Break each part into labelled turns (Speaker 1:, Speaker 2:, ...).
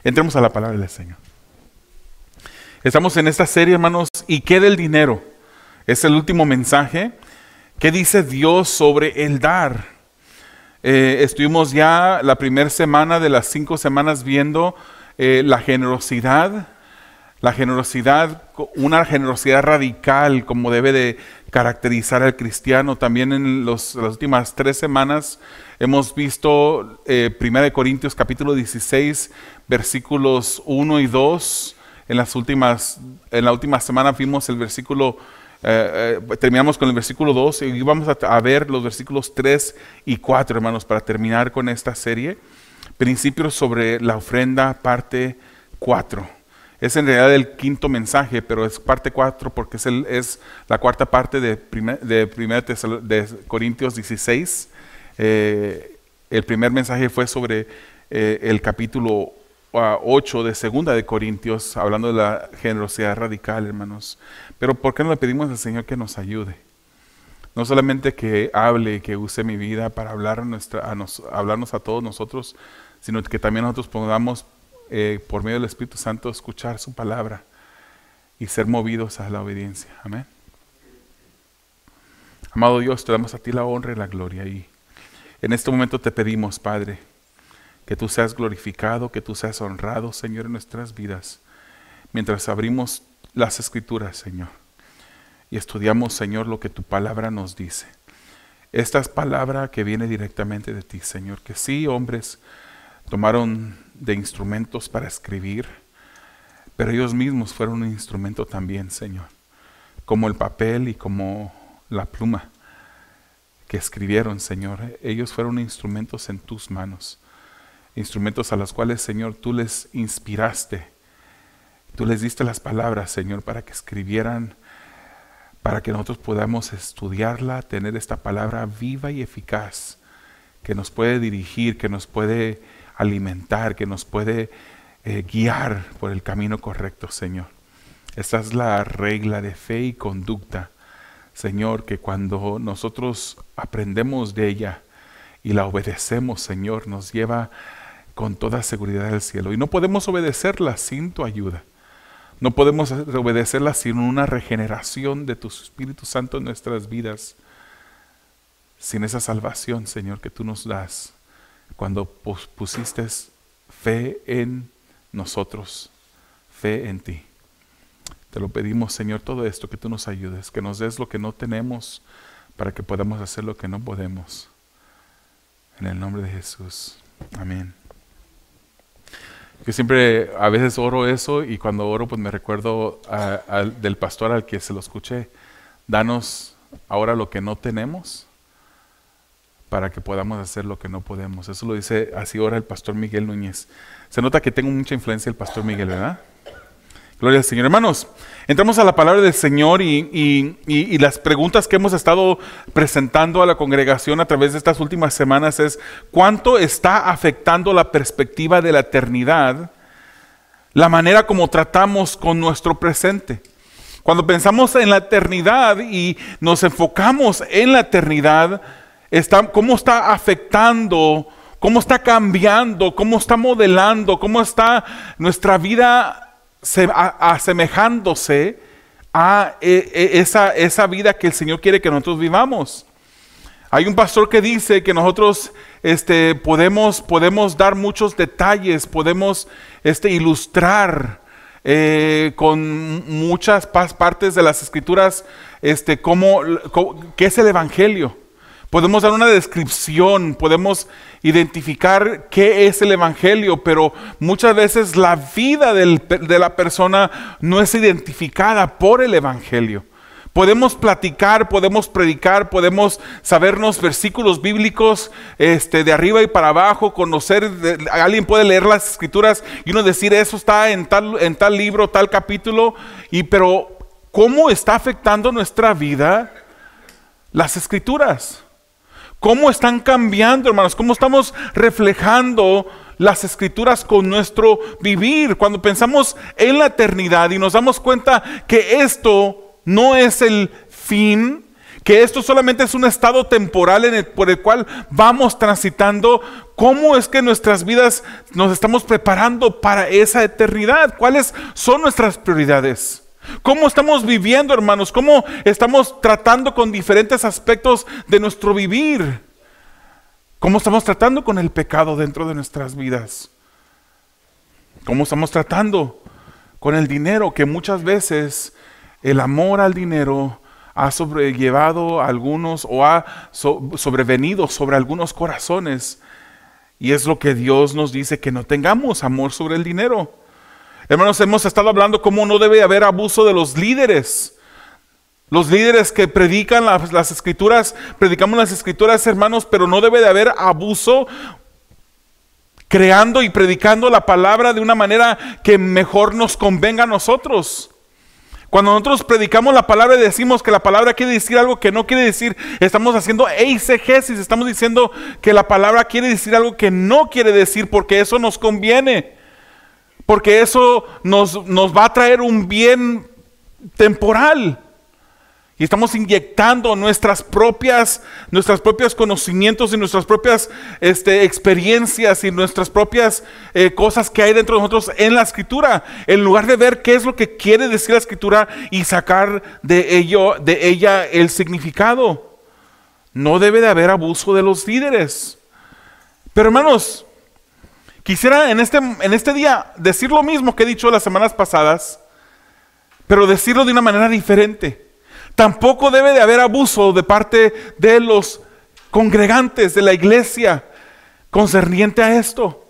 Speaker 1: Entremos a la palabra del Señor. Estamos en esta serie, hermanos, ¿y qué del dinero? Es el último mensaje. ¿Qué dice Dios sobre el dar? Estuvimos ya la primera semana de las 5 semanas viendo la generosidad, una generosidad radical como debe de caracterizar al cristiano. También en las últimas 3 semanas hemos visto 1 Corintios capítulo 16, versículos 1 y 2. En la última semana vimos el versículo, terminamos con el versículo 2 y vamos a ver los versículos 3 y 4, hermanos, para terminar con esta serie. Principios sobre la ofrenda, parte 4. Es en realidad el 5º mensaje, pero es parte 4 porque es la cuarta parte de 1 Corintios 16. El primer mensaje fue sobre el capítulo 8 de 2 de Corintios, hablando de la generosidad radical, hermanos. Pero ¿por qué no le pedimos al Señor que nos ayude? No solamente que hable, que use mi vida para hablarnos a todos nosotros, sino que también nosotros podamos, por medio del Espíritu Santo, escuchar su palabra y ser movidos a la obediencia. Amén. Amado Dios, te damos a ti la honra y la gloria. Y en este momento te pedimos, Padre, que tú seas glorificado, que tú seas honrado, Señor, en nuestras vidas, mientras abrimos las Escrituras, Señor, y estudiamos, Señor, lo que tu palabra nos dice. Esta es palabra que viene directamente de ti, Señor, que sí, hombres tomaron de instrumentos para escribir, pero ellos mismos fueron un instrumento también, Señor, como el papel y como la pluma que escribieron, Señor. Ellos fueron instrumentos en tus manos. Instrumentos a los cuales, Señor, tú les inspiraste. Tú les diste las palabras, Señor, para que escribieran, para que nosotros podamos estudiarla, tener esta palabra viva y eficaz, que nos puede dirigir, que nos puede alimentar, que nos puede guiar por el camino correcto, Señor. Esta es la regla de fe y conducta, Señor, que cuando nosotros aprendemos de ella y la obedecemos, Señor, nos lleva con toda seguridad al cielo. Y no podemos obedecerla sin tu ayuda. No podemos obedecerla sin una regeneración de tu Espíritu Santo en nuestras vidas. Sin esa salvación, Señor, que tú nos das cuando pusiste fe en nosotros, fe en ti. Te lo pedimos, Señor, todo esto, que tú nos ayudes, que nos des lo que no tenemos para que podamos hacer lo que no podemos. En el nombre de Jesús. Amén. Yo siempre a veces oro eso, y cuando oro pues me recuerdo del pastor al que se lo escuché. Danos ahora lo que no tenemos para que podamos hacer lo que no podemos. Eso lo dice, así ora el pastor Miguel Núñez. Se nota que tengo mucha influencia el pastor Miguel, ¿verdad? Gloria al Señor. Hermanos, entramos a la palabra del Señor y las preguntas que hemos estado presentando a la congregación a través de estas últimas semanas es: ¿cuánto está afectando la perspectiva de la eternidad la manera como tratamos con nuestro presente? Cuando pensamos en la eternidad y nos enfocamos en la eternidad, ¿cómo está afectando, cómo está cambiando, cómo está modelando, cómo está nuestra vida asemejándose a esa vida que el Señor quiere que nosotros vivamos? Hay un pastor que dice que nosotros podemos dar muchos detalles, podemos ilustrar con muchas partes de las Escrituras qué es el Evangelio. Podemos dar una descripción, podemos identificar qué es el Evangelio, pero muchas veces la vida de la persona no es identificada por el Evangelio. Podemos platicar, podemos predicar, podemos sabernos versículos bíblicos de arriba y para abajo, conocer, alguien puede leer las Escrituras y uno decir eso está en tal libro, tal capítulo, pero ¿cómo está afectando nuestra vida las Escrituras? ¿Cómo están cambiando, hermanos? ¿Cómo estamos reflejando las Escrituras con nuestro vivir? Cuando pensamos en la eternidad y nos damos cuenta que esto no es el fin, que esto solamente es un estado temporal por el cual vamos transitando. ¿Cómo es que en nuestras vidas nos estamos preparando para esa eternidad? ¿Cuáles son nuestras prioridades? ¿Cómo estamos viviendo, hermanos? ¿Cómo estamos tratando con diferentes aspectos de nuestro vivir? ¿Cómo estamos tratando con el pecado dentro de nuestras vidas? ¿Cómo estamos tratando con el dinero? Que muchas veces el amor al dinero ha sobrellevado a algunos o ha sobrevenido sobre algunos corazones. Y es lo que Dios nos dice, que no tengamos amor sobre el dinero. Hermanos, hemos estado hablando cómo no debe haber abuso de los líderes. Los líderes que predican las escrituras, predicamos las escrituras, hermanos, pero no debe de haber abuso creando y predicando la palabra de una manera que mejor nos convenga a nosotros. Cuando nosotros predicamos la palabra y decimos que la palabra quiere decir algo que no quiere decir, estamos haciendo eisegesis, estamos diciendo que la palabra quiere decir algo que no quiere decir, porque eso nos conviene, porque eso nos va a traer un bien temporal. Y estamos inyectando nuestras propios conocimientos y nuestras propias experiencias y nuestras propias cosas que hay dentro de nosotros en la escritura, en lugar de ver qué es lo que quiere decir la escritura y sacar de ella el significado. No debe de haber abuso de los líderes. Pero hermanos, quisiera en este día decir lo mismo que he dicho las semanas pasadas, pero decirlo de una manera diferente. Tampoco debe de haber abuso de parte de los congregantes de la iglesia concerniente a esto.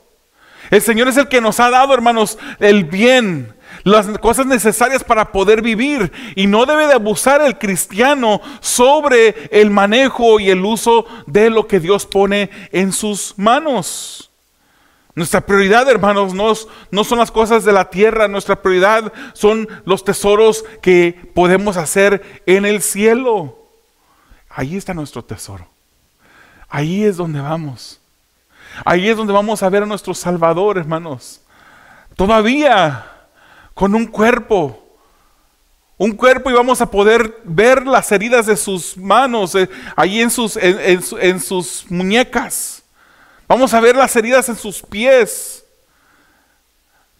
Speaker 1: El Señor es el que nos ha dado, hermanos, el bien, las cosas necesarias para poder vivir, y no debe de abusar el cristiano sobre el manejo y el uso de lo que Dios pone en sus manos. Nuestra prioridad, hermanos, no son las cosas de la tierra. Nuestra prioridad son los tesoros que podemos hacer en el cielo. Ahí está nuestro tesoro. Ahí es donde vamos. Ahí es donde vamos a ver a nuestro Salvador, hermanos. Todavía con un cuerpo, y vamos a poder ver las heridas de sus manos, ahí en sus muñecas. Vamos a ver las heridas en sus pies.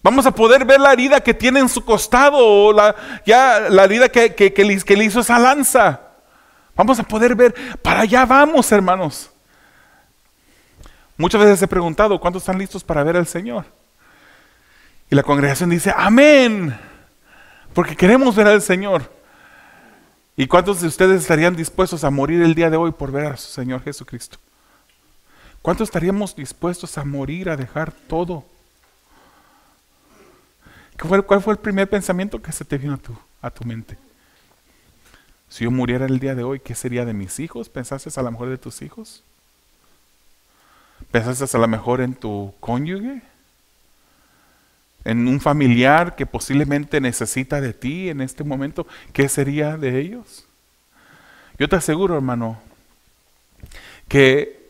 Speaker 1: Vamos a poder ver la herida que tiene en su costado, o la herida que le hizo esa lanza. Vamos a poder ver, para allá vamos, hermanos. Muchas veces he preguntado, ¿cuántos están listos para ver al Señor? Y la congregación dice, amén, porque queremos ver al Señor. ¿Y cuántos de ustedes estarían dispuestos a morir el día de hoy por ver a su Señor Jesucristo? ¿Cuántos estaríamos dispuestos a morir, a dejar todo? ¿Cuál fue el primer pensamiento que se te vino a tu mente? Si yo muriera el día de hoy, ¿qué sería de mis hijos? ¿Pensaste a lo mejor de tus hijos? ¿Pensaste a lo mejor en tu cónyuge? ¿En un familiar que posiblemente necesita de ti en este momento? ¿Qué sería de ellos? Yo te aseguro, hermano, que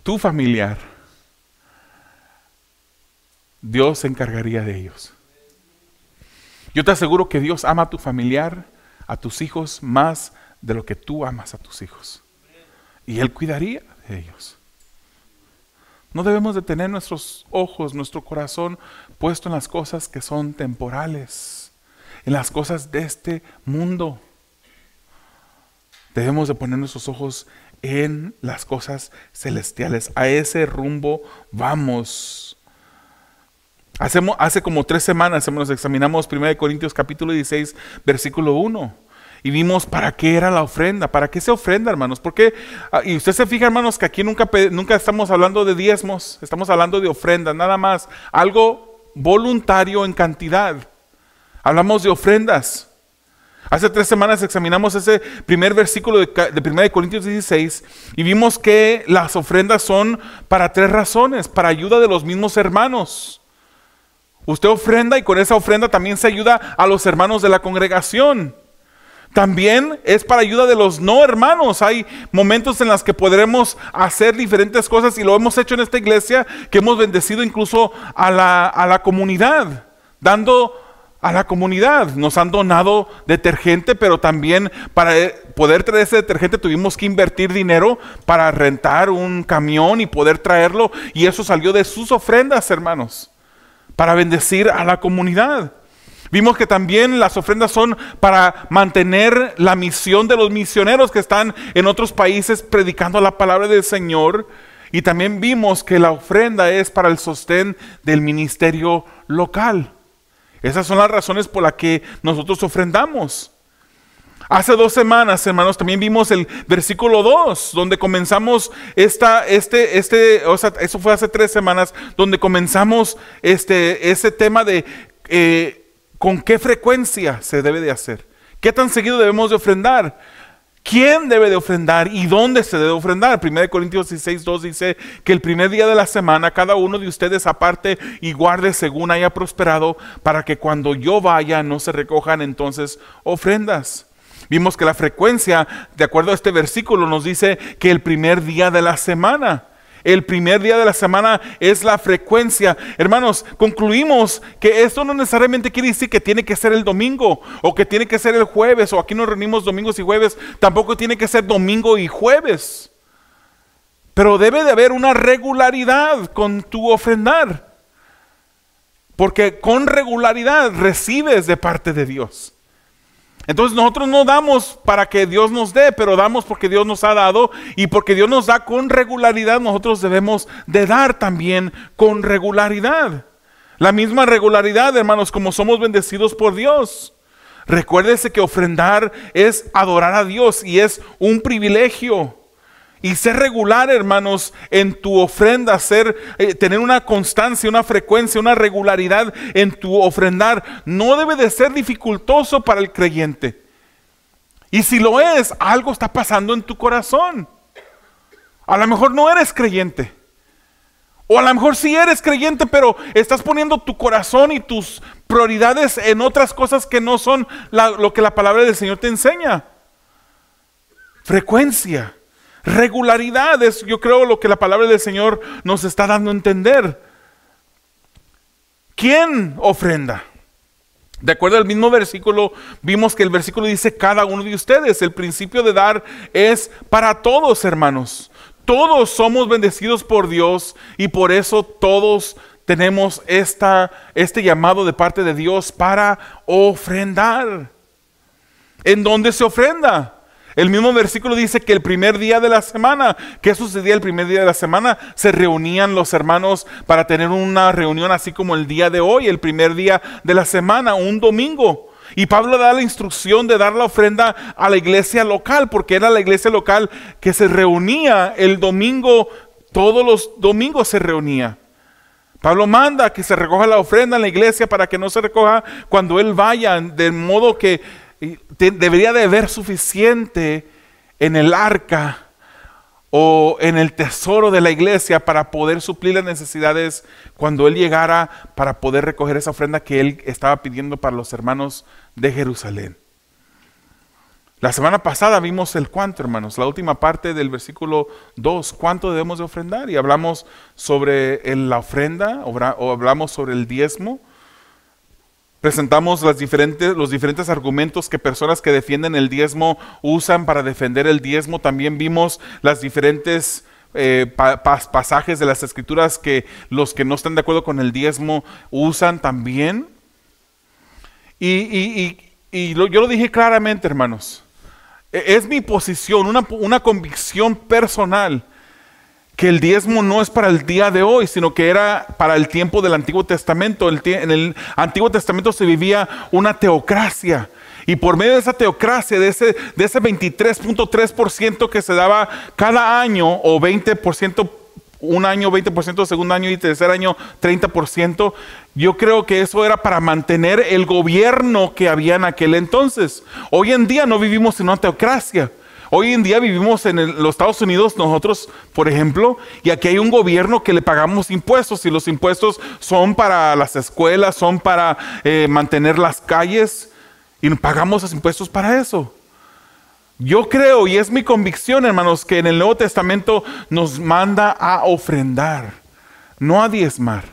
Speaker 1: tu familiar, Dios se encargaría de ellos. Yo te aseguro que Dios ama a tu familiar, a tus hijos, más de lo que tú amas a tus hijos. Y Él cuidaría de ellos. No debemos de tener nuestros ojos, nuestro corazón puesto en las cosas que son temporales, en las cosas de este mundo. Debemos de poner nuestros ojos en las cosas celestiales. A ese rumbo vamos. Hace como 3 semanas nos examinamos 1 Corintios capítulo 16, versículo 1. Y vimos para qué era la ofrenda. ¿Para qué se ofrenda, hermanos? Porque, y usted se fija, hermanos, que aquí nunca estamos hablando de diezmos. Estamos hablando de ofrenda, nada más. Algo voluntario en cantidad. Hablamos de ofrendas. Hace 3 semanas examinamos ese primer versículo de 1 Corintios 16 y vimos que las ofrendas son para 3 razones. Para ayuda de los mismos hermanos. Usted ofrenda y con esa ofrenda también se ayuda a los hermanos de la congregación. También es para ayuda de los no hermanos. Hay momentos en los que podremos hacer diferentes cosas y lo hemos hecho en esta iglesia, que hemos bendecido incluso a la comunidad, dando a la comunidad. Nos han donado detergente, pero también para poder traer ese detergente tuvimos que invertir dinero para rentar un camión y poder traerlo, y eso salió de sus ofrendas, hermanos, para bendecir a la comunidad. Vimos que también las ofrendas son para mantener la misión de los misioneros que están en otros países predicando la palabra del Señor. Y también vimos que la ofrenda es para el sostén del ministerio local. Esas son las razones por las que nosotros ofrendamos. Hace 2 semanas, hermanos, también vimos el versículo 2, donde comenzamos eso fue hace 3 semanas, donde comenzamos ese tema de con qué frecuencia se debe de hacer. ¿Qué tan seguido debemos de ofrendar? ¿Quién debe de ofrendar y dónde se debe ofrendar? 1 Corintios 16:2 dice que el primer día de la semana cada uno de ustedes aparte y guarde según haya prosperado, para que cuando yo vaya no se recojan entonces ofrendas. Vimos que la frecuencia, de acuerdo a este versículo, nos dice que el primer día de la semana. El primer día de la semana es la frecuencia. Hermanos, concluimos que esto no necesariamente quiere decir que tiene que ser el domingo o que tiene que ser el jueves, o aquí nos reunimos domingos y jueves. Tampoco tiene que ser domingo y jueves. Pero debe de haber una regularidad con tu ofrendar, porque con regularidad recibes de parte de Dios. Entonces nosotros no damos para que Dios nos dé, pero damos porque Dios nos ha dado, y porque Dios nos da con regularidad, nosotros debemos de dar también con regularidad. La misma regularidad, hermanos, como somos bendecidos por Dios. Recuérdese que ofrendar es adorar a Dios y es un privilegio. Y ser regular, hermanos, en tu ofrenda, tener una constancia, una frecuencia, una regularidad en tu ofrendar, no debe de ser dificultoso para el creyente. Y si lo es, algo está pasando en tu corazón. A lo mejor no eres creyente. O a lo mejor sí eres creyente, pero estás poniendo tu corazón y tus prioridades en otras cosas que no son lo que la palabra del Señor te enseña. Frecuencia. Regularidad es, yo creo, lo que la palabra del Señor nos está dando a entender. ¿Quién ofrenda? De acuerdo al mismo versículo, vimos que el versículo dice cada uno de ustedes. El principio de dar es para todos, hermanos. Todos somos bendecidos por Dios y por eso todos tenemos este llamado de parte de Dios para ofrendar. ¿En dónde se ofrenda? El mismo versículo dice que el primer día de la semana. ¿Qué sucedía el primer día de la semana? Se reunían los hermanos para tener una reunión así como el día de hoy, el primer día de la semana, un domingo. Y Pablo da la instrucción de dar la ofrenda a la iglesia local, porque era la iglesia local que se reunía el domingo, todos los domingos se reunía. Pablo manda que se recoja la ofrenda en la iglesia para que no se recoja cuando él vaya, de modo que debería de haber suficiente en el arca o en el tesoro de la iglesia para poder suplir las necesidades cuando él llegara, para poder recoger esa ofrenda que él estaba pidiendo para los hermanos de Jerusalén. La semana pasada vimos el cuánto, hermanos, la última parte del versículo 2, cuánto debemos de ofrendar, y hablamos sobre la ofrenda o hablamos sobre el diezmo. Presentamos los diferentes argumentos que personas que defienden el diezmo usan para defender el diezmo. También vimos las diferentes pasajes de las escrituras que los que no están de acuerdo con el diezmo usan también. Yo lo dije claramente, hermanos. Es mi posición, una convicción personal, que el diezmo no es para el día de hoy, sino que era para el tiempo del Antiguo Testamento. En el Antiguo Testamento se vivía una teocracia, y por medio de esa teocracia, de ese 23.3% que se daba cada año, o 20% un año, 20% segundo año y tercer año 30%, yo creo que eso era para mantener el gobierno que había en aquel entonces. Hoy en día no vivimos en una teocracia. Hoy en día vivimos en los Estados Unidos, nosotros, por ejemplo, y aquí hay un gobierno que le pagamos impuestos, y los impuestos son para las escuelas, son para mantener las calles, y pagamos los impuestos para eso. Yo creo, y es mi convicción, hermanos, que en el Nuevo Testamento nos manda a ofrendar, no a diezmar.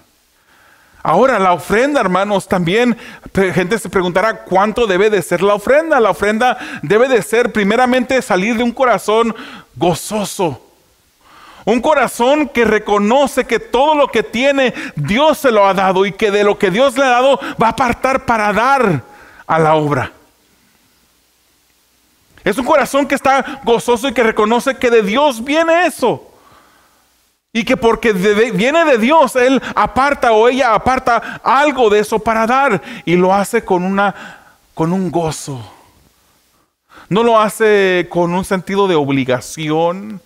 Speaker 1: Ahora, la ofrenda, hermanos, también gente se preguntará cuánto debe de ser la ofrenda. La ofrenda debe de ser primeramente salir de un corazón gozoso. Un corazón que reconoce que todo lo que tiene Dios se lo ha dado y que de lo que Dios le ha dado va a apartar para dar a la obra. Es un corazón que está gozoso y que reconoce que de Dios viene eso. Y que porque viene de Dios, él aparta o ella aparta algo de eso para dar. Y lo hace con un gozo. No lo hace con un sentido de obligación.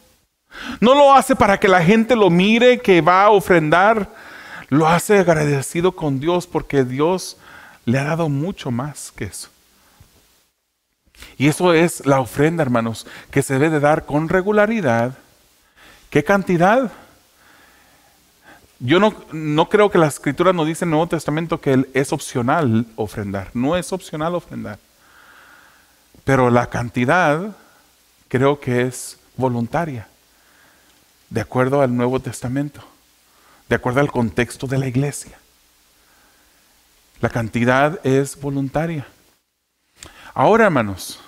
Speaker 1: No lo hace para que la gente lo mire que va a ofrendar. Lo hace agradecido con Dios porque Dios le ha dado mucho más que eso. Y eso es la ofrenda, hermanos, que se debe de dar con regularidad. ¿Qué cantidad? Yo no creo que la Escritura nos dice en el Nuevo Testamento que es opcional ofrendar. No es opcional ofrendar. Pero la cantidad creo que es voluntaria. De acuerdo al Nuevo Testamento. De acuerdo al contexto de la iglesia. La cantidad es voluntaria. Ahora, hermanos,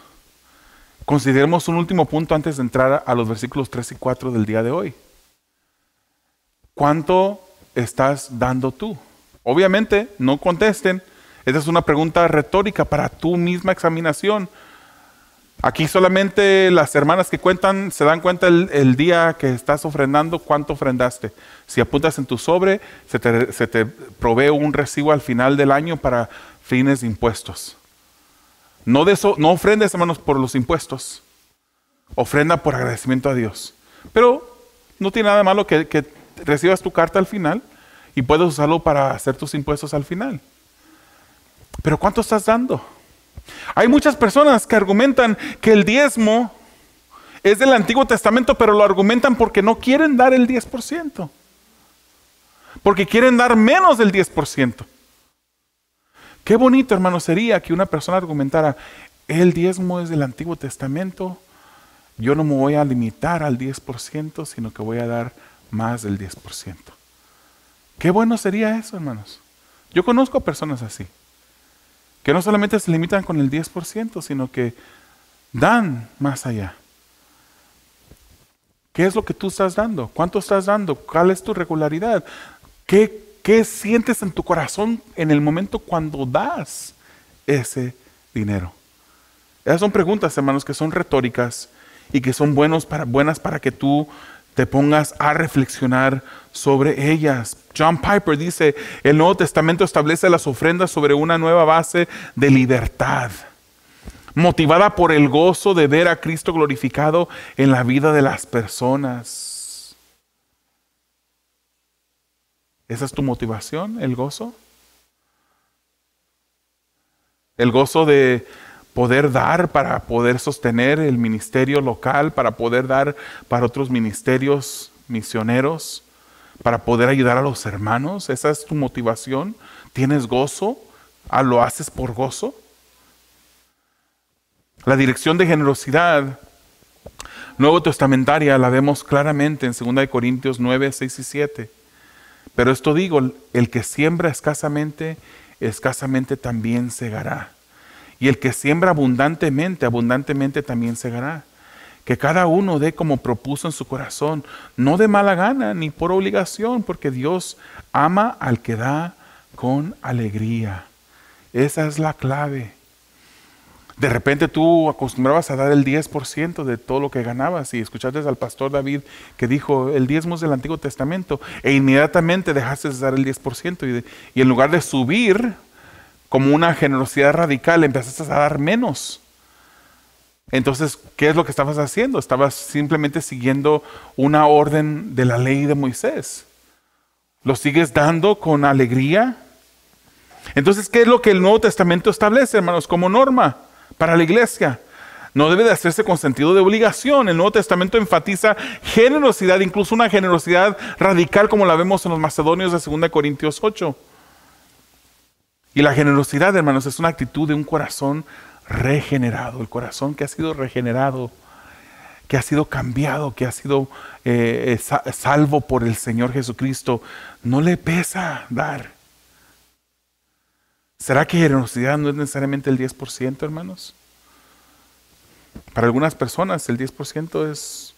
Speaker 1: consideremos un último punto antes de entrar a los versículos 3 y 4 del día de hoy. ¿Cuánto estás dando tú? Obviamente, no contesten. Esta es una pregunta retórica para tu misma examinación. Aquí solamente las hermanas que cuentan se dan cuenta el día que estás ofrendando, cuánto ofrendaste. Si apuntas en tu sobre, se te provee un recibo al final del año para fines de impuestos. No ofrendes, hermanos, por los impuestos. Ofrenda por agradecimiento a Dios. Pero no tiene nada de malo que recibas tu carta al final y puedes usarlo para hacer tus impuestos al final. Pero ¿cuánto estás dando? Hay muchas personas que argumentan que el diezmo es del Antiguo Testamento, pero lo argumentan porque no quieren dar el 10%. Porque quieren dar menos del 10%. Qué bonito, hermano, sería que una persona argumentara, el diezmo es del Antiguo Testamento, yo no me voy a limitar al 10%, sino que voy a dar más del 10%. Qué bueno sería eso, hermanos. Yo conozco personas así, que no solamente se limitan con el 10%, sino que dan más allá. ¿Qué es lo que tú estás dando? ¿Cuánto estás dando? ¿Cuál es tu regularidad? ¿Qué sientes en tu corazón en el momento cuando das ese dinero? Esas son preguntas, hermanos, que son retóricas y que son buenas para que tú te pongas a reflexionar sobre ellas. John Piper dice, el Nuevo Testamento establece las ofrendas sobre una nueva base de libertad, motivada por el gozo de ver a Cristo glorificado en la vida de las personas. ¿Esa es tu motivación, el gozo? El gozo de poder dar para poder sostener el ministerio local, para poder dar para otros ministerios misioneros, para poder ayudar a los hermanos. ¿Esa es tu motivación? ¿Tienes gozo? ¿Lo haces por gozo? La dirección de generosidad nuevo testamentaria la vemos claramente en 2 Corintios 9, 6 y 7. Pero esto digo, el que siembra escasamente, escasamente también segará. Y el que siembra abundantemente, abundantemente también segará. Que cada uno dé como propuso en su corazón, no de mala gana ni por obligación, porque Dios ama al que da con alegría. Esa es la clave. De repente tú acostumbrabas a dar el 10% de todo lo que ganabas y escuchaste al pastor David que dijo, el diezmo es del Antiguo Testamento, e inmediatamente dejaste de dar el 10% y en lugar de subir como una generosidad radical, empezaste a dar menos. Entonces, ¿qué es lo que estabas haciendo? Estabas simplemente siguiendo una orden de la ley de Moisés. ¿Lo sigues dando con alegría? Entonces, ¿qué es lo que el Nuevo Testamento establece, hermanos, como norma para la iglesia? No debe de hacerse con sentido de obligación. El Nuevo Testamento enfatiza generosidad, incluso una generosidad radical como la vemos en los macedonios de 2 Corintios 8. Y la generosidad, hermanos, es una actitud de un corazón regenerado. El corazón que ha sido regenerado, que ha sido cambiado, que ha sido salvo por el Señor Jesucristo. No le pesa dar. ¿Será que generosidad no es necesariamente el 10%, hermanos? Para algunas personas el 10% es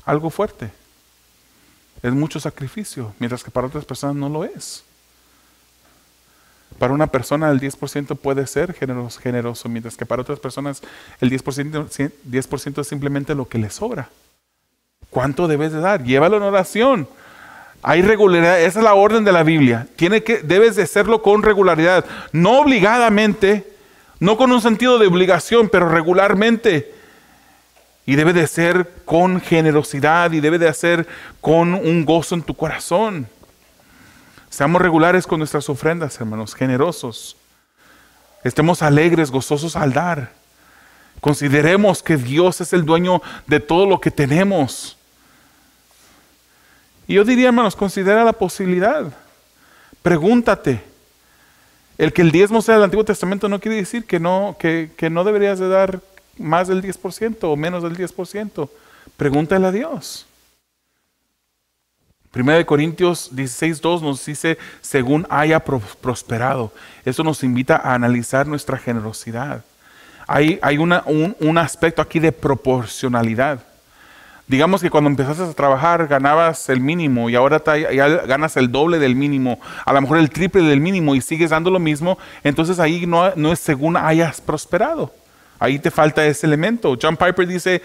Speaker 1: algo fuerte. Es mucho sacrificio, mientras que para otras personas no lo es. Para una persona el 10% puede ser generoso, mientras que para otras personas el 10% es simplemente lo que le sobra. ¿Cuánto debes de dar? Llévalo en oración. Hay regularidad, esa es la orden de la Biblia. Debes de hacerlo con regularidad, no obligadamente, no con un sentido de obligación, pero regularmente. Y debe de ser con generosidad y debe de hacer con un gozo en tu corazón. Seamos regulares con nuestras ofrendas, hermanos, generosos. Estemos alegres, gozosos al dar. Consideremos que Dios es el dueño de todo lo que tenemos. Y yo diría, hermanos, considera la posibilidad. Pregúntate. El que el diezmo sea del Antiguo Testamento no quiere decir que no deberías de dar más del 10% o menos del 10%. Pregúntale a Dios. 1 Corintios 16:2 nos dice, según haya prosperado. Eso nos invita a analizar nuestra generosidad. Hay un aspecto aquí de proporcionalidad. Digamos que cuando empezaste a trabajar ganabas el mínimo y ahora ya ganas el doble del mínimo, a lo mejor el triple del mínimo y sigues dando lo mismo, entonces ahí no es según hayas prosperado. Ahí te falta ese elemento. John Piper dice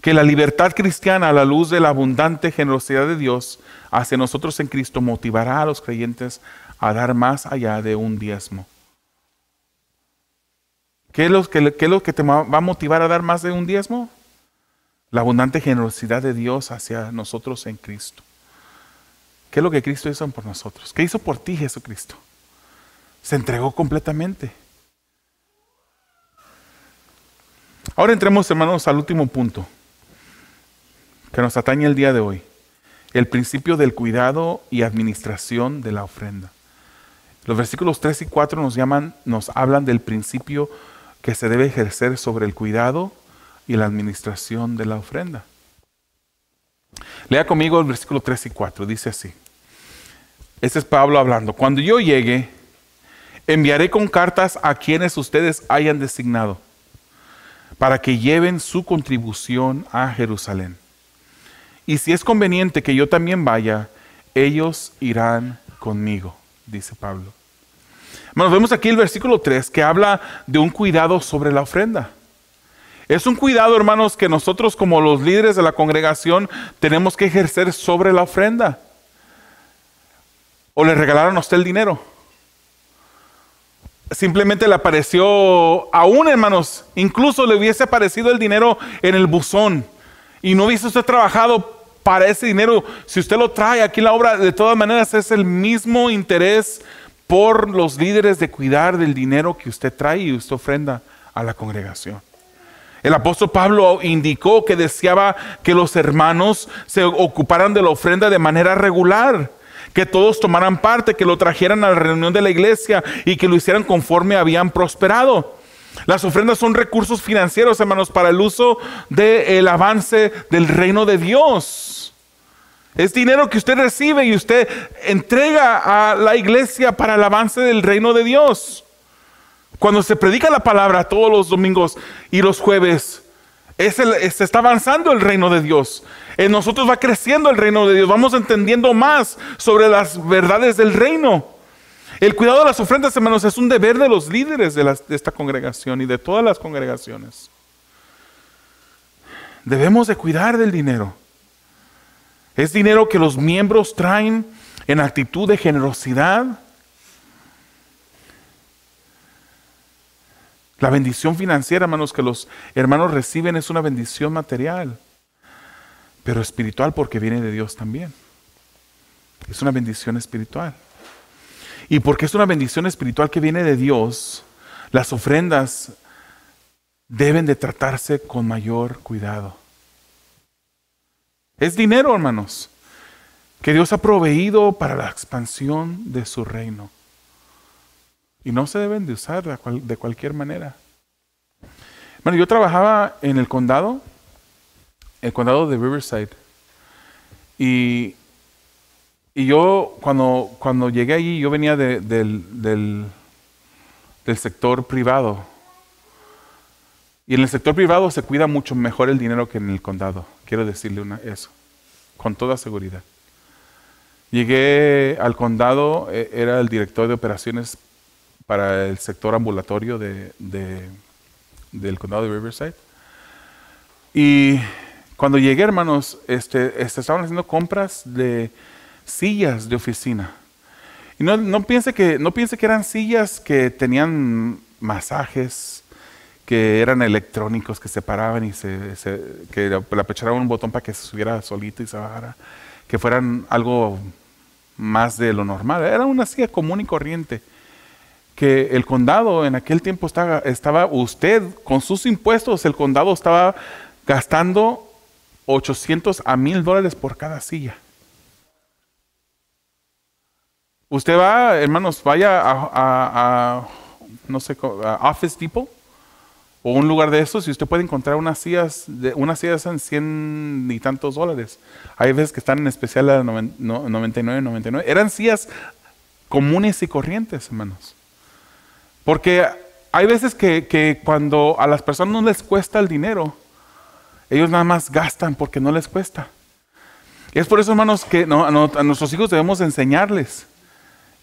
Speaker 1: que la libertad cristiana a la luz de la abundante generosidad de Dios hacia nosotros en Cristo motivará a los creyentes a dar más allá de un diezmo. ¿Qué es lo que te va a motivar a dar más de un diezmo? La abundante generosidad de Dios hacia nosotros en Cristo. ¿Qué es lo que Cristo hizo por nosotros? ¿Qué hizo por ti Jesucristo? Se entregó completamente. Ahora entremos, hermanos, al último punto que nos atañe el día de hoy. El principio del cuidado y administración de la ofrenda. Los versículos 3 y 4 nos hablan del principio que se debe ejercer sobre el cuidado y la administración de la ofrenda. Lea conmigo el versículo 3 y 4. Dice así. Este es Pablo hablando. Cuando yo llegue, enviaré con cartas a quienes ustedes hayan designado, para que lleven su contribución a Jerusalén. Y si es conveniente que yo también vaya, ellos irán conmigo, dice Pablo. Bueno, vemos aquí el versículo 3 que habla de un cuidado sobre la ofrenda. Es un cuidado, hermanos, que nosotros como los líderes de la congregación tenemos que ejercer sobre la ofrenda. ¿O le regalaron a usted el dinero? Simplemente le apareció, aún hermanos, incluso le hubiese aparecido el dinero en el buzón y no hubiese usted trabajado para ese dinero. Si usted lo trae aquí en la obra, de todas maneras es el mismo interés por los líderes de cuidar del dinero que usted trae y usted ofrenda a la congregación. El apóstol Pablo indicó que deseaba que los hermanos se ocuparan de la ofrenda de manera regular, que todos tomaran parte, que lo trajeran a la reunión de la iglesia y que lo hicieran conforme habían prosperado. Las ofrendas son recursos financieros, hermanos, para el uso del avance del reino de Dios. Es dinero que usted recibe y usted entrega a la iglesia para el avance del reino de Dios. Cuando se predica la palabra todos los domingos y los jueves, se está avanzando el reino de Dios. En nosotros va creciendo el reino de Dios. Vamos entendiendo más sobre las verdades del reino. El cuidado de las ofrendas, hermanos, es un deber de los líderes de esta congregación y de todas las congregaciones. Debemos de cuidar del dinero. Es dinero que los miembros traen en actitud de generosidad. La bendición financiera, hermanos, que los hermanos reciben es una bendición material, pero espiritual porque viene de Dios también. Es una bendición espiritual. Y porque es una bendición espiritual que viene de Dios, las ofrendas deben de tratarse con mayor cuidado. Es dinero, hermanos, que Dios ha proveído para la expansión de su reino. Y no se deben de usar de cualquier manera. Bueno, yo trabajaba en el condado de Riverside. Y Y yo, cuando llegué allí, yo venía del sector privado. Y en el sector privado se cuida mucho mejor el dinero que en el condado. Quiero decirle eso, con toda seguridad. Llegué al condado, era el director de operaciones para el sector ambulatorio del condado de Riverside. Y cuando llegué, hermanos, estaban haciendo compras de sillas de oficina. Y no piense que eran sillas que tenían masajes, que eran electrónicos, que se paraban y que le apecharan un botón para que se subiera solito y se bajara, que fueran algo más de lo normal. Era una silla común y corriente, que el condado en aquel tiempo estaba usted, con sus impuestos, el condado estaba gastando $800 a $1,000 por cada silla. Usted va, hermanos, vaya no sé, a Office Depot o un lugar de esos y usted puede encontrar unas sillas en $100 y tantos. Hay veces que están en especial a $99.99. Eran sillas comunes y corrientes, hermanos. Porque hay veces que cuando a las personas no les cuesta el dinero, ellos nada más gastan porque no les cuesta. Y es por eso, hermanos, que a nuestros hijos debemos enseñarles.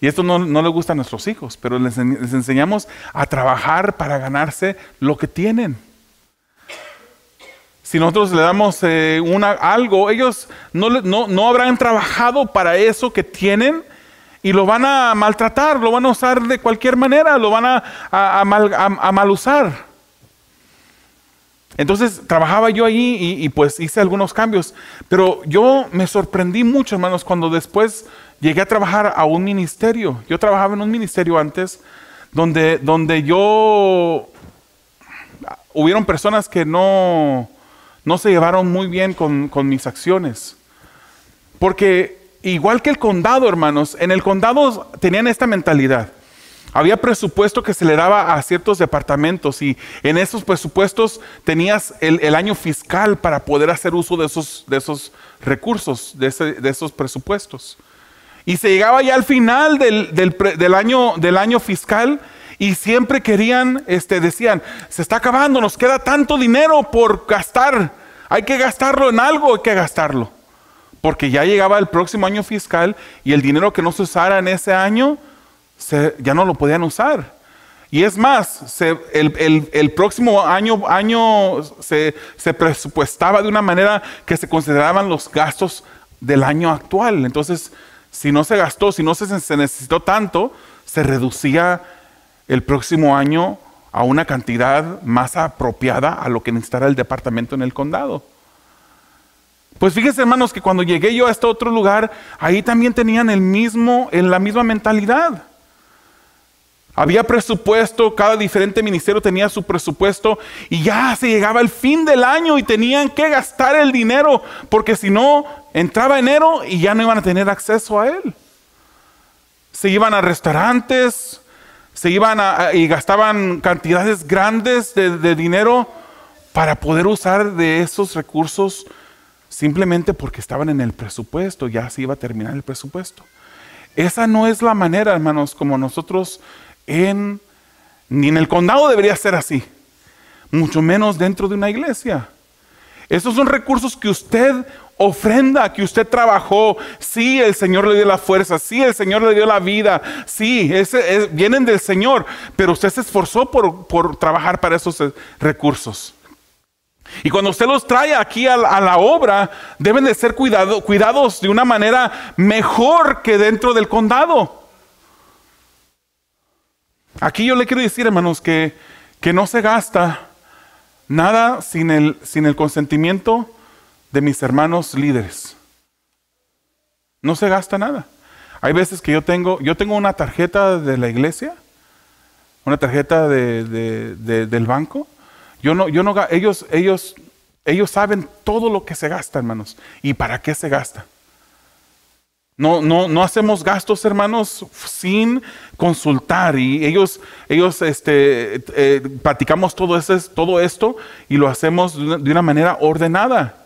Speaker 1: Y esto no le gusta a nuestros hijos, pero les enseñamos a trabajar para ganarse lo que tienen. Si nosotros le damos algo, ellos no habrán trabajado para eso que tienen y lo van a maltratar, lo van a usar de cualquier manera, lo van a mal usar. Entonces trabajaba yo allí y pues hice algunos cambios, pero yo me sorprendí mucho, hermanos, cuando después llegué a trabajar a un ministerio. Yo trabajaba en un ministerio antes donde hubieron personas que no se llevaron muy bien con mis acciones. Porque igual que el condado, hermanos, en el condado tenían esta mentalidad. Había presupuesto que se le daba a ciertos departamentos y en esos presupuestos tenías el año fiscal para poder hacer uso de esos recursos, de esos presupuestos. Y se llegaba ya al final del año fiscal y siempre decían, se está acabando, nos queda tanto dinero por gastar, hay que gastarlo en algo, hay que gastarlo. Porque ya llegaba el próximo año fiscal y el dinero que no se usara en ese año, ya no lo podían usar. Y es más, el próximo año se presupuestaba de una manera que se consideraban los gastos del año actual. Entonces, si no se gastó, si no se necesitó tanto, se reducía el próximo año a una cantidad más apropiada a lo que necesitara el departamento en el condado. Pues fíjense, hermanos, que cuando llegué yo a este otro lugar, ahí también tenían la misma mentalidad. Había presupuesto, cada diferente ministerio tenía su presupuesto y ya se llegaba el fin del año y tenían que gastar el dinero porque si no, entraba enero y ya no iban a tener acceso a él. Se iban a restaurantes, y gastaban cantidades grandes de dinero para poder usar de esos recursos simplemente porque estaban en el presupuesto, ya se iba a terminar el presupuesto. Esa no es la manera, hermanos, como nosotros ni en el condado debería ser así, mucho menos dentro de una iglesia. Esos son recursos que usted ofrenda, que usted trabajó. Sí, el Señor le dio la fuerza, sí, el Señor le dio la vida, sí, vienen del Señor, pero usted se esforzó por trabajar para esos recursos. Y cuando usted los trae aquí a la obra, deben de ser cuidados de una manera mejor que dentro del condado. Aquí yo le quiero decir, hermanos, que no se gasta nada sin el consentimiento de mis hermanos líderes. No se gasta nada. Hay veces que yo tengo una tarjeta de la iglesia, una tarjeta del banco. Ellos saben todo lo que se gasta, hermanos, y para qué se gasta. No hacemos gastos, hermanos, sin consultar. Y ellos platicamos todo esto y lo hacemos de una manera ordenada.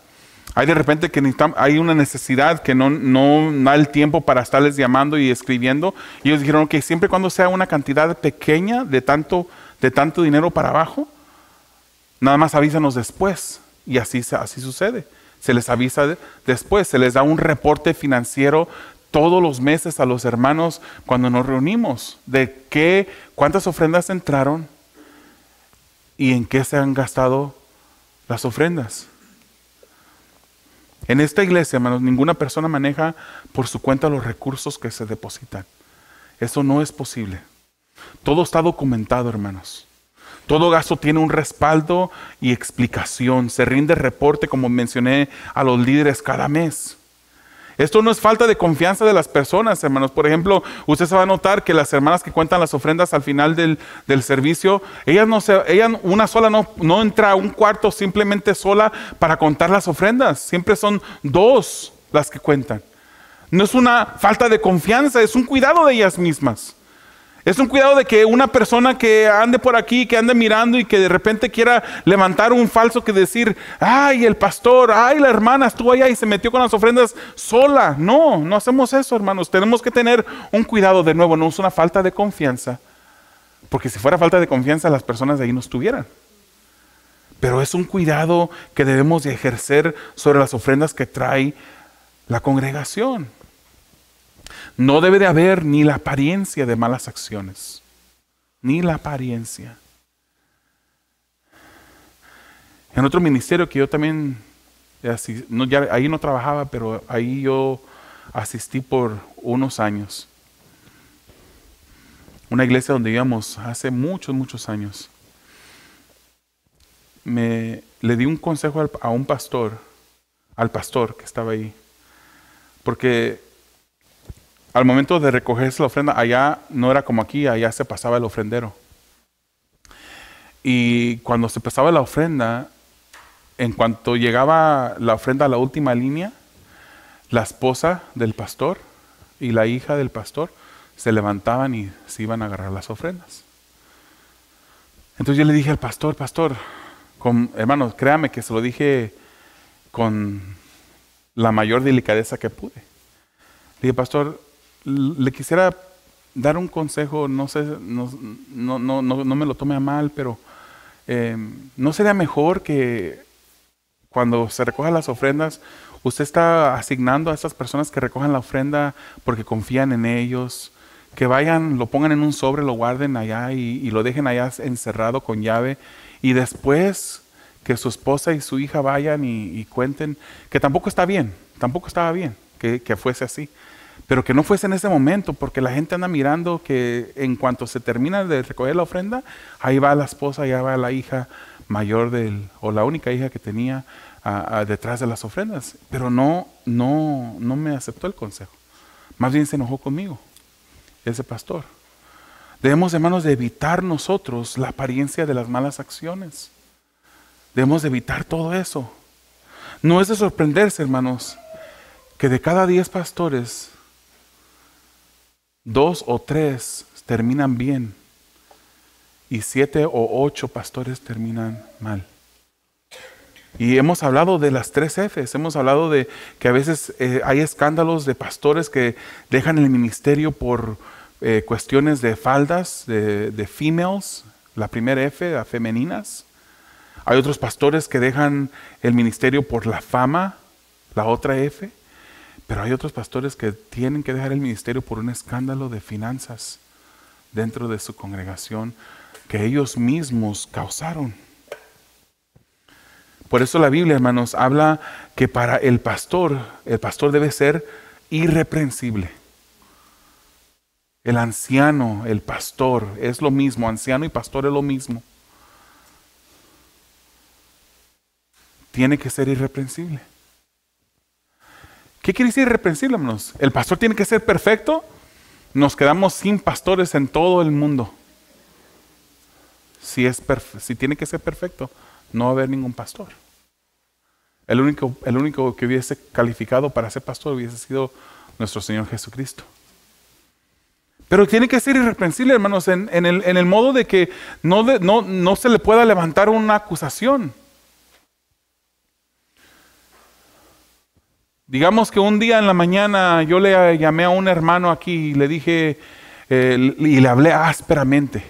Speaker 1: Hay de repente que hay una necesidad que no da el tiempo para estarles llamando y escribiendo. Y ellos dijeron que siempre y cuando sea una cantidad pequeña de tanto dinero para abajo, nada más avísanos después. Y así sucede. Se les avisa después, se les da un reporte financiero todos los meses a los hermanos cuando nos reunimos de cuántas ofrendas entraron y en qué se han gastado las ofrendas. En esta iglesia, hermanos, ninguna persona maneja por su cuenta los recursos que se depositan. Eso no es posible. Todo está documentado, hermanos. Todo gasto tiene un respaldo y explicación. Se rinde reporte, como mencioné, a los líderes cada mes. Esto no es falta de confianza de las personas, hermanos. Por ejemplo, usted se va a notar que las hermanas que cuentan las ofrendas al final del servicio, ella una sola no entra a un cuarto simplemente sola para contar las ofrendas. Siempre son dos las que cuentan. No es una falta de confianza, es un cuidado de ellas mismas. Es un cuidado de que una persona que ande por aquí, que ande mirando y que de repente quiera levantar un falso que decir, ay, el pastor, ay, la hermana estuvo allá y se metió con las ofrendas sola. No hacemos eso, hermanos. Tenemos que tener un cuidado de nuevo, no es una falta de confianza. Porque si fuera falta de confianza, las personas de ahí no estuvieran. Pero es un cuidado que debemos de ejercer sobre las ofrendas que trae la congregación. No debe de haber ni la apariencia de malas acciones. Ni la apariencia. En otro ministerio que yo también, ahí no trabajaba, pero ahí yo asistí por unos años. Una iglesia donde íbamos hace muchos años. Le di un consejo a un pastor, al pastor que estaba ahí. Porque al momento de recogerse la ofrenda, allá no era como aquí, allá se pasaba el ofrendero. Y cuando se pasaba la ofrenda, en cuanto llegaba la ofrenda a la última línea, la esposa del pastor y la hija del pastor se levantaban y se iban a agarrar las ofrendas. Entonces yo le dije al pastor, hermanos, créame que se lo dije con la mayor delicadeza que pude. Le dije, pastor, le quisiera dar un consejo, no sé, no me lo tome a mal, pero ¿no sería mejor que cuando se recojan las ofrendas, usted está asignando a estas personas que recojan la ofrenda porque confían en ellos, que vayan, lo pongan en un sobre, lo guarden allá y lo dejen allá encerrado con llave, y después que su esposa y su hija vayan y cuenten, que tampoco estaba bien que fuese así? Pero que no fuese en ese momento, porque la gente anda mirando que en cuanto se termina de recoger la ofrenda, ahí va la esposa, ahí va la hija mayor o la única hija que tenía detrás de las ofrendas. Pero no me aceptó el consejo. Más bien se enojó conmigo, ese pastor. Debemos, hermanos, de evitar nosotros la apariencia de las malas acciones. Debemos de evitar todo eso. No es de sorprenderse, hermanos, que de cada 10 pastores, 2 o 3 terminan bien y 7 o 8 pastores terminan mal. Y hemos hablado de las 3 Fs, hemos hablado de que a veces hay escándalos de pastores que dejan el ministerio por cuestiones de faldas, de females, la primera F, a femeninas. Hay otros pastores que dejan el ministerio por la fama, la otra F. Pero hay otros pastores que tienen que dejar el ministerio por un escándalo de finanzas dentro de su congregación que ellos mismos causaron. Por eso la Biblia, hermanos, habla que para el pastor debe ser irreprensible. El anciano, el pastor, es lo mismo. Anciano y pastor es lo mismo. Tiene que ser irreprensible. ¿Qué quiere decir irreprensible, hermanos? ¿El pastor tiene que ser perfecto? Nos quedamos sin pastores en todo el mundo. Si tiene que ser perfecto, no va a haber ningún pastor. El único que hubiese calificado para ser pastor hubiese sido nuestro Señor Jesucristo. Pero tiene que ser irreprensible, hermanos, en el modo de que no se le pueda levantar una acusación. Digamos que un día en la mañana yo le llamé a un hermano aquí y le dije, y le hablé ásperamente.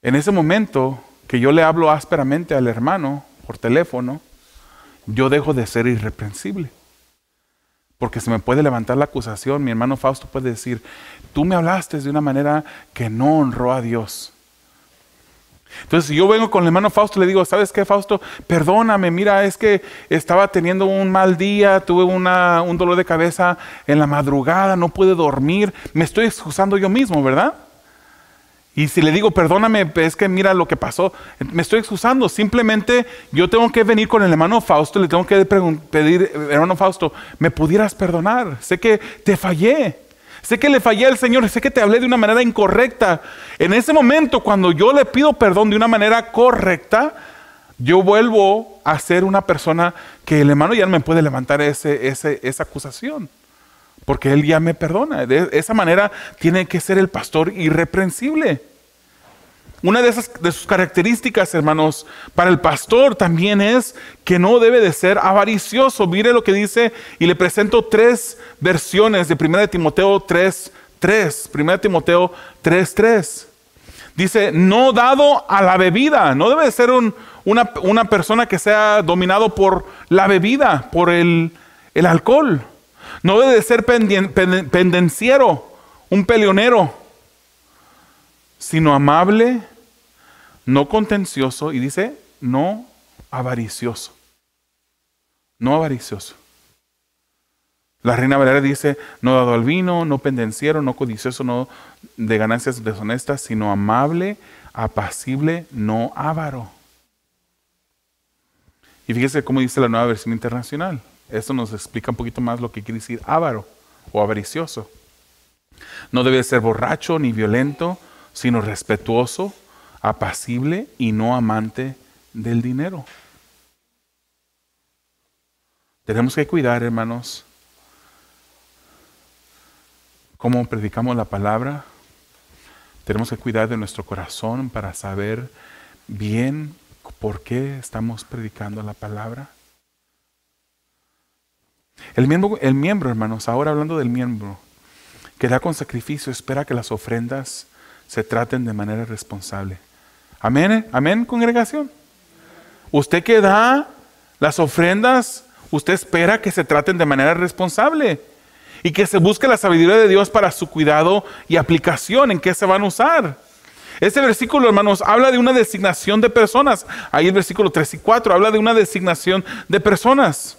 Speaker 1: En ese momento que yo le hablo ásperamente al hermano por teléfono, yo dejo de ser irreprensible. Porque se me puede levantar la acusación. Mi hermano Fausto puede decir, tú me hablaste de una manera que no honró a Dios. Entonces, si yo vengo con el hermano Fausto y le digo, ¿sabes qué, Fausto? Perdóname, mira, es que estaba teniendo un mal día, tuve un dolor de cabeza en la madrugada, no pude dormir. Me estoy excusando yo mismo, ¿verdad? Y si le digo, perdóname, es que mira lo que pasó, me estoy excusando. Simplemente yo tengo que venir con el hermano Fausto, le tengo que pedir, hermano Fausto, ¿me pudieras perdonar? Sé que te fallé. Sé que le fallé al Señor, sé que te hablé de una manera incorrecta. En ese momento, cuando yo le pido perdón de una manera correcta, yo vuelvo a ser una persona que el hermano ya no me puede levantar esa acusación. Porque Él ya me perdona. De esa manera tiene que ser el pastor irreprensible. Una de sus características, hermanos, para el pastor también es que no debe de ser avaricioso. Mire lo que dice, y le presento 3 versiones de 1 Timoteo 3:3. 1 Timoteo 3:3. Dice, no dado a la bebida. No debe de ser una persona que sea dominado por la bebida, por el alcohol. No debe de ser pendenciero, un peleonero, sino amable, no contencioso, y dice, no avaricioso. No avaricioso. La Reina Valera dice, no dado al vino, no pendenciero, no codicioso, no de ganancias deshonestas, sino amable, apacible, no avaro. Y fíjese cómo dice la Nueva Versión Internacional. Esto nos explica un poquito más lo que quiere decir avaro o avaricioso. No debe ser borracho ni violento, sino respetuoso, apacible y no amante del dinero. Tenemos que cuidar, hermanos, cómo predicamos la palabra. Tenemos que cuidar de nuestro corazón para saber bien por qué estamos predicando la palabra. El miembro, hermanos, ahora hablando del miembro, que da con sacrificio, espera que las ofrendas se traten de manera responsable. Amén, amén, congregación. Usted que da las ofrendas, usted espera que se traten de manera responsable y que se busque la sabiduría de Dios para su cuidado y aplicación, en qué se van a usar. Este versículo, hermanos, habla de una designación de personas. Ahí el versículo 3 y 4 habla de una designación de personas.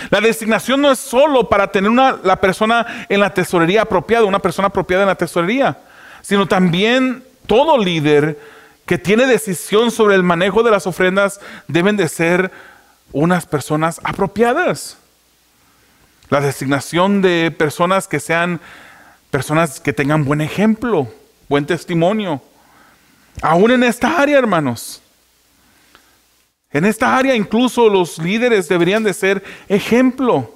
Speaker 1: La designación no es solo para tener la persona en la tesorería apropiada, una persona apropiada en la tesorería, sino también todo líder que tiene decisión sobre el manejo de las ofrendas deben de ser unas personas apropiadas. La designación de personas que sean personas que tengan buen ejemplo, buen testimonio. Aún en esta área, hermanos. En esta área incluso los líderes deberían de ser ejemplo.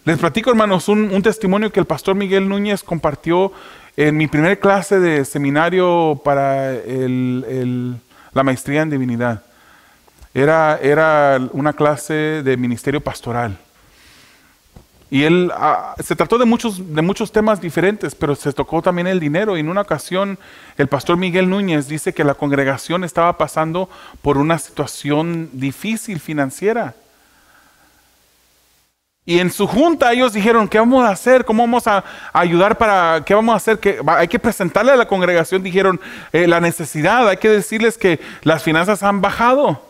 Speaker 1: Les platico, hermanos, un testimonio que el pastor Miguel Núñez compartió en mi primera clase de seminario para la maestría en divinidad. Era una clase de ministerio pastoral. Y él se trató de muchos temas diferentes, pero se tocó también el dinero. Y en una ocasión el pastor Miguel Núñez dice que la congregación estaba pasando por una situación difícil financiera. Y en su junta ellos dijeron, ¿qué vamos a hacer? ¿Cómo vamos a ayudar qué vamos a hacer? Hay que presentarle a la congregación, dijeron, la necesidad. Hay que decirles que las finanzas han bajado.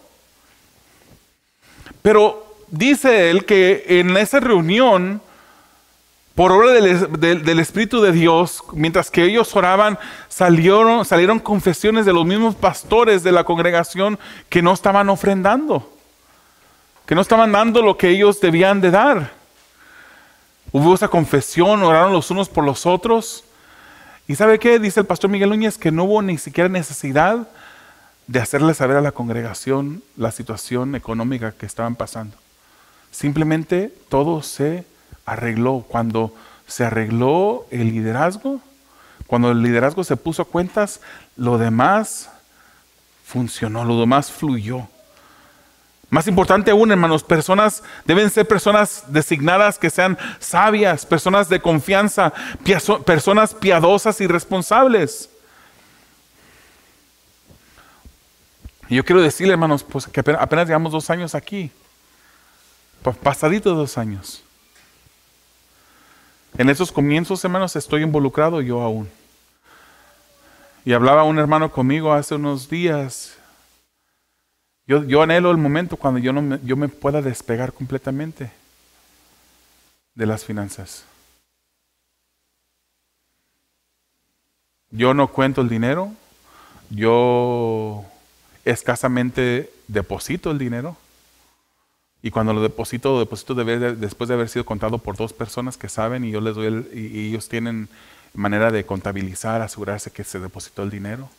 Speaker 1: Pero dice él que en esa reunión, por obra del Espíritu de Dios, mientras que ellos oraban, salieron confesiones de los mismos pastores de la congregación que no estaban ofrendando, que no estaban dando lo que ellos debían de dar. Hubo esa confesión, oraron los unos por los otros. ¿Y sabe qué? Dice el pastor Miguel Núñez que no hubo ni siquiera necesidad de hacerle saber a la congregación la situación económica que estaban pasando. Simplemente todo se arregló. Cuando se arregló el liderazgo, cuando el liderazgo se puso a cuentas, lo demás funcionó, lo demás fluyó. Más importante aún, hermanos, deben ser personas designadas que sean sabias, personas de confianza, personas piadosas y responsables. Y yo quiero decirle, hermanos, pues que apenas llevamos 2 años aquí. Pasaditos 2 años. En esos comienzos, hermanos, estoy involucrado yo aún. Y hablaba un hermano conmigo hace unos días. Yo anhelo el momento cuando yo me pueda despegar completamente de las finanzas. Yo no cuento el dinero. Yo escasamente deposito el dinero. Y cuando lo deposito después de haber sido contado por 2 personas que saben, y yo les doy y ellos tienen manera de contabilizar, asegurarse que se depositó el dinero.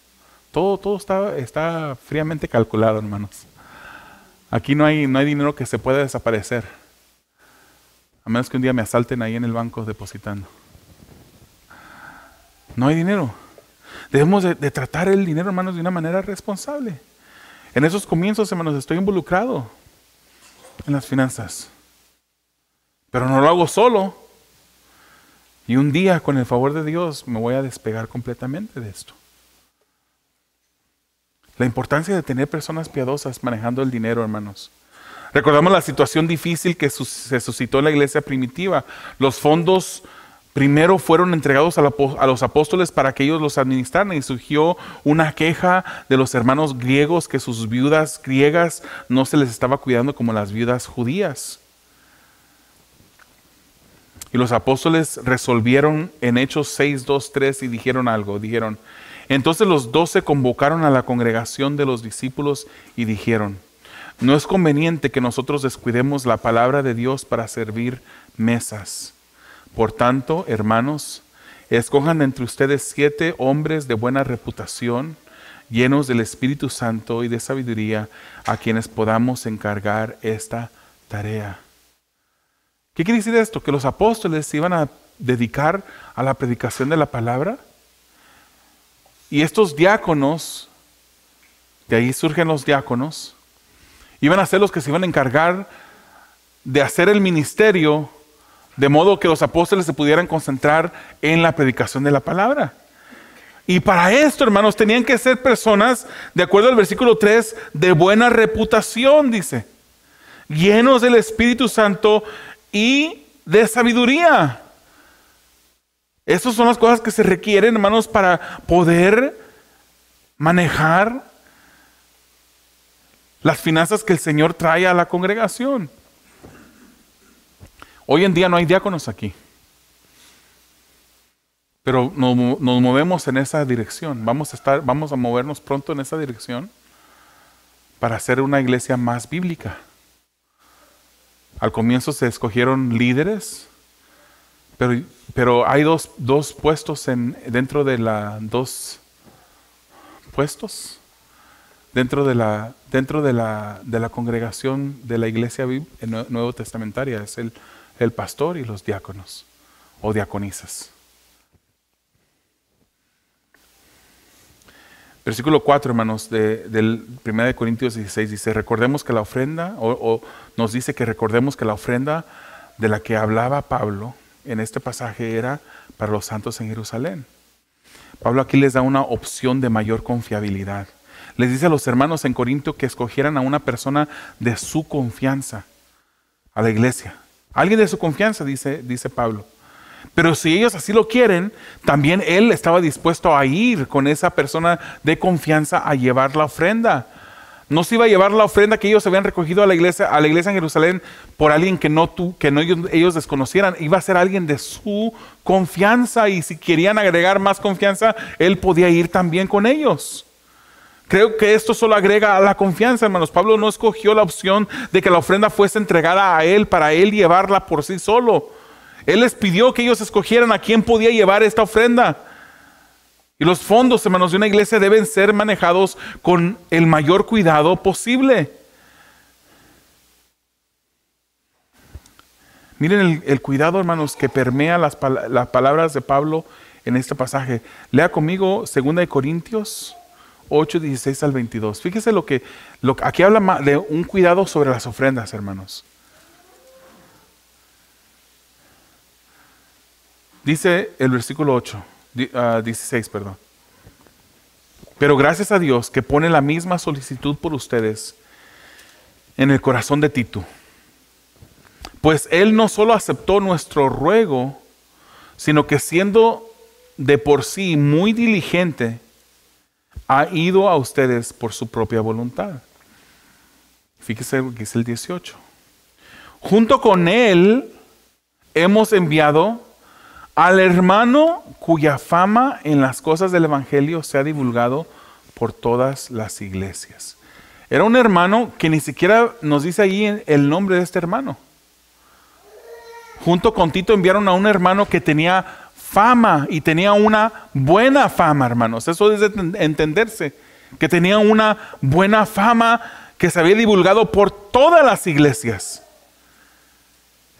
Speaker 1: Todo está fríamente calculado, hermanos. Aquí no hay dinero que se pueda desaparecer, a menos que un día me asalten ahí en el banco depositando. No hay dinero. Debemos de tratar el dinero, hermanos, de una manera responsable. En esos comienzos, hermanos, estoy involucrado en las finanzas. Pero no lo hago solo. Y un día, con el favor de Dios, me voy a despegar completamente de esto. La importancia de tener personas piadosas manejando el dinero, hermanos. Recordamos la situación difícil que se suscitó en la iglesia primitiva. Los fondos primero fueron entregados a los apóstoles para que ellos los administraran, y surgió una queja de los hermanos griegos que sus viudas griegas no se les estaba cuidando como las viudas judías. Y los apóstoles resolvieron en Hechos 6, 2, 3 y dijeron algo. Dijeron: entonces los 12 convocaron a la congregación de los discípulos y dijeron: no es conveniente que nosotros descuidemos la palabra de Dios para servir mesas. Por tanto, hermanos, escojan de entre ustedes 7 hombres de buena reputación, llenos del Espíritu Santo y de sabiduría, a quienes podamos encargar esta tarea. ¿Qué quiere decir esto? Que los apóstoles se iban a dedicar a la predicación de la palabra. Y estos diáconos, de ahí surgen los diáconos, iban a ser los que se iban a encargar de hacer el ministerio, de modo que los apóstoles se pudieran concentrar en la predicación de la palabra. Y para esto, hermanos, tenían que ser personas, de acuerdo al versículo 3, de buena reputación, dice, llenos del Espíritu Santo y de sabiduría. Estas son las cosas que se requieren, hermanos, para poder manejar las finanzas que el Señor trae a la congregación. Hoy en día no hay diáconos aquí, pero nos movemos en esa dirección. Vamos a movernos pronto en esa dirección para hacer una iglesia más bíblica. Al comienzo se escogieron líderes, pero hay dos puestos dentro de la congregación de la iglesia nuevo testamentaria. Es el pastor y los diáconos o diaconisas. Versículo 4, hermanos, del 1 Corintios 16 dice: recordemos que la ofrenda, nos dice que recordemos que la ofrenda de la que hablaba Pablo en este pasaje era para los santos en Jerusalén. Pablo aquí les da una opción de mayor confiabilidad. Les dice a los hermanos en Corinto que escogieran a una persona de su confianza a la iglesia. Alguien de su confianza, dice Pablo. Pero si ellos así lo quieren, también él estaba dispuesto a ir con esa persona de confianza a llevar la ofrenda. No se iba a llevar la ofrenda que ellos habían recogido a la iglesia en Jerusalén por alguien que ellos desconocieran. Iba a ser alguien de su confianza, y si querían agregar más confianza, él podía ir también con ellos. Creo que esto solo agrega a la confianza, hermanos. Pablo no escogió la opción de que la ofrenda fuese entregada a él para él llevarla por sí solo. Él les pidió que ellos escogieran a quién podía llevar esta ofrenda. Y los fondos, hermanos, de una iglesia deben ser manejados con el mayor cuidado posible. Miren el cuidado, hermanos, que permea las palabras de Pablo en este pasaje. Lea conmigo 2 Corintios 8, 16 al 22. Fíjese aquí habla de un cuidado sobre las ofrendas, hermanos. Dice el versículo 16, perdón. Pero gracias a Dios que pone la misma solicitud por ustedes en el corazón de Tito. Pues él no solo aceptó nuestro ruego, sino que siendo de por sí muy diligente, ha ido a ustedes por su propia voluntad. Fíjese lo que dice el 18. Junto con él hemos enviado al hermano cuya fama en las cosas del Evangelio se ha divulgado por todas las iglesias. Era un hermano que ni siquiera nos dice ahí el nombre de este hermano. Junto con Tito enviaron a un hermano que tenía fama y tenía una buena fama, hermanos. Eso es de entenderse, que tenía una buena fama que se había divulgado por todas las iglesias.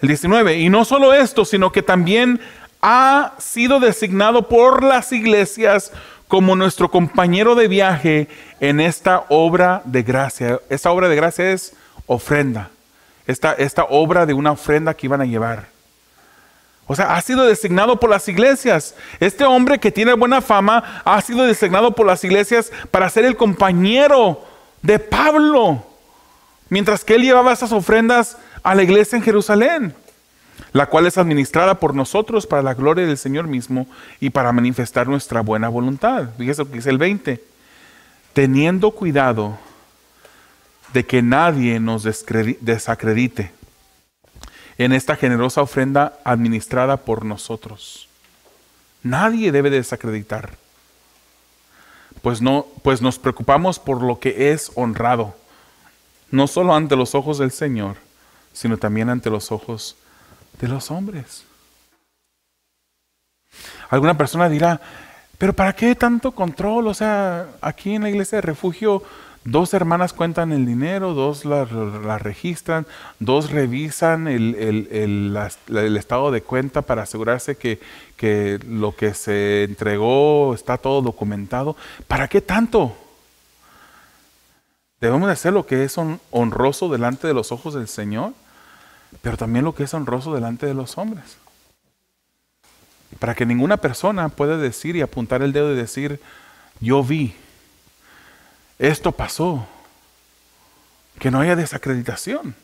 Speaker 1: El 19, y no solo esto, sino que también ha sido designado por las iglesias como nuestro compañero de viaje en esta obra de gracia. Esta obra de gracia es ofrenda. Esta obra de una ofrenda que iban a llevar. O sea, ha sido designado por las iglesias. Este hombre que tiene buena fama ha sido designado por las iglesias para ser el compañero de Pablo, mientras que él llevaba esas ofrendas a la iglesia en Jerusalén, la cual es administrada por nosotros para la gloria del Señor mismo y para manifestar nuestra buena voluntad. Fíjese lo que dice el 20. Teniendo cuidado de que nadie nos desacredite en esta generosa ofrenda administrada por nosotros. Nadie debe desacreditar. Pues nos preocupamos por lo que es honrado, no solo ante los ojos del Señor, sino también ante los ojos de los hombres. Alguna persona dirá, pero ¿para qué tanto control? O sea, aquí en la iglesia de refugio, 2 hermanas cuentan el dinero, 2 la registran, 2 revisan el estado de cuenta para asegurarse que lo que se entregó está todo documentado. ¿Para qué tanto? Debemos de hacer lo que es honroso delante de los ojos del Señor, pero también lo que es honroso delante de los hombres. Para que ninguna persona pueda decir y apuntar el dedo y decir, yo vi, esto pasó, que no haya desacreditación.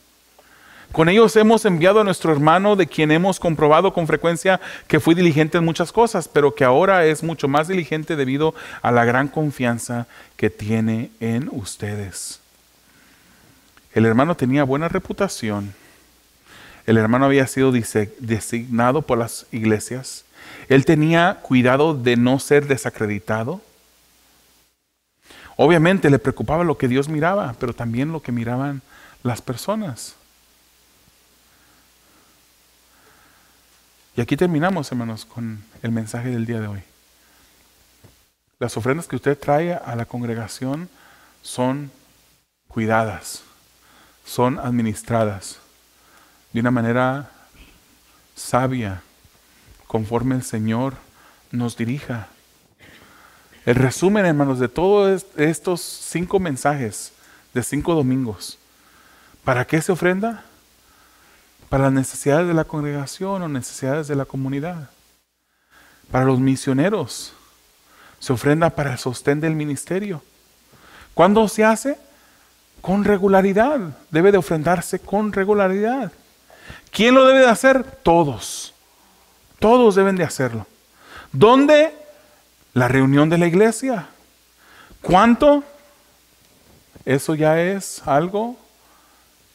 Speaker 1: Con ellos hemos enviado a nuestro hermano, de quien hemos comprobado con frecuencia que fue diligente en muchas cosas, pero que ahora es mucho más diligente debido a la gran confianza que tiene en ustedes. El hermano tenía buena reputación. El hermano había sido designado por las iglesias. Él tenía cuidado de no ser desacreditado. Obviamente le preocupaba lo que Dios miraba, pero también lo que miraban las personas. Y aquí terminamos, hermanos, con el mensaje del día de hoy. Las ofrendas que usted trae a la congregación son cuidadas, son administradas de una manera sabia, conforme el Señor nos dirija. El resumen, hermanos, de todos estos 5 mensajes de 5 domingos. ¿Para qué se ofrenda? Para las necesidades de la congregación o necesidades de la comunidad. Para los misioneros. Se ofrenda para el sostén del ministerio. ¿Cuándo se hace? Con regularidad. Debe de ofrendarse con regularidad. ¿Quién lo debe de hacer? Todos. Todos deben de hacerlo. ¿Dónde? La reunión de la iglesia. ¿Cuánto? Eso ya es algo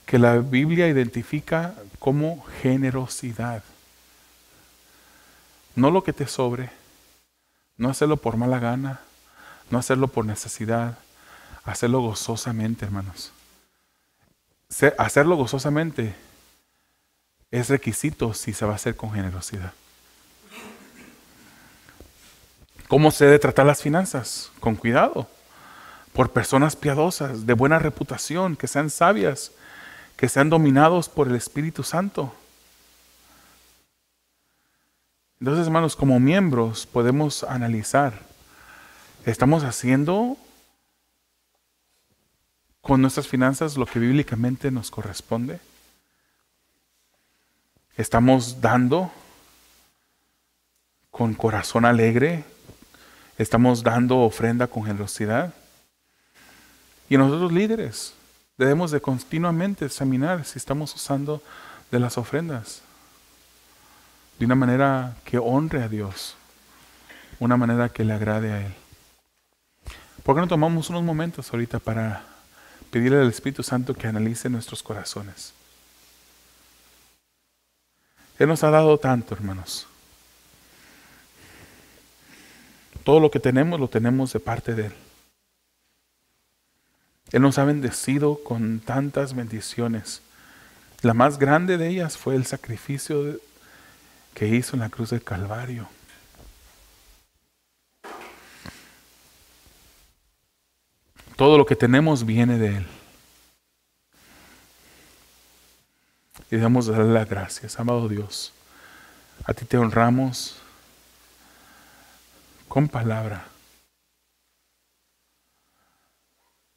Speaker 1: que la Biblia identifica como generosidad. No lo que te sobre, no hacerlo por mala gana, no hacerlo por necesidad, hacerlo gozosamente, hermanos. Hacerlo gozosamente es requisito si se va a hacer con generosidad. ¿Cómo se debe tratar las finanzas? Con cuidado, por personas piadosas, de buena reputación, que sean sabias, que sean dominados por el Espíritu Santo. Entonces, hermanos, como miembros podemos analizar, ¿estamos haciendo con nuestras finanzas lo que bíblicamente nos corresponde? ¿Estamos dando con corazón alegre? ¿Estamos dando ofrenda con generosidad? Y nosotros líderes debemos de continuamente examinar si estamos usando de las ofrendas de una manera que honre a Dios, una manera que le agrade a Él. ¿Por qué no tomamos unos momentos ahorita para pedirle al Espíritu Santo que analice nuestros corazones? Él nos ha dado tanto, hermanos. Todo lo que tenemos lo tenemos de parte de Él. Él nos ha bendecido con tantas bendiciones. La más grande de ellas fue el sacrificio que hizo en la cruz del Calvario. Todo lo que tenemos viene de Él. Y debemos darle las gracias, amado Dios. A ti te honramos con palabra.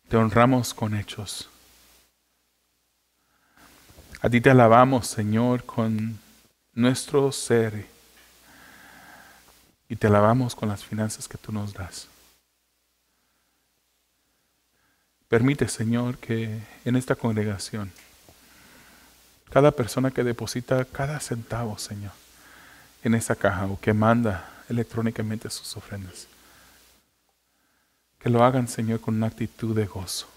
Speaker 1: Te honramos con hechos. A ti te alabamos, Señor, con nuestro ser. Y te alabamos con las finanzas que tú nos das. Permite, Señor, que en esta congregación, cada persona que deposita cada centavo, Señor, en esa caja o que manda electrónicamente sus ofrendas, que lo hagan, Señor, con una actitud de gozo.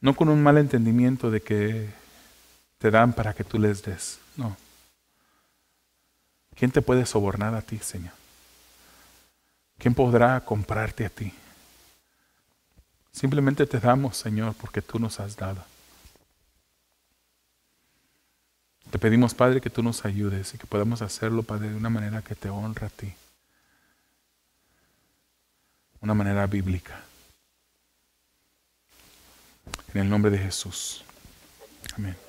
Speaker 1: No con un mal entendimiento de que te dan para que tú les des. No. ¿Quién te puede sobornar a ti, Señor? ¿Quién podrá comprarte a ti? Simplemente te damos, Señor, porque tú nos has dado. Te pedimos, Padre, que tú nos ayudes y que podamos hacerlo, Padre, de una manera que te honra a ti. Una manera bíblica. En el nombre de Jesús. Amén.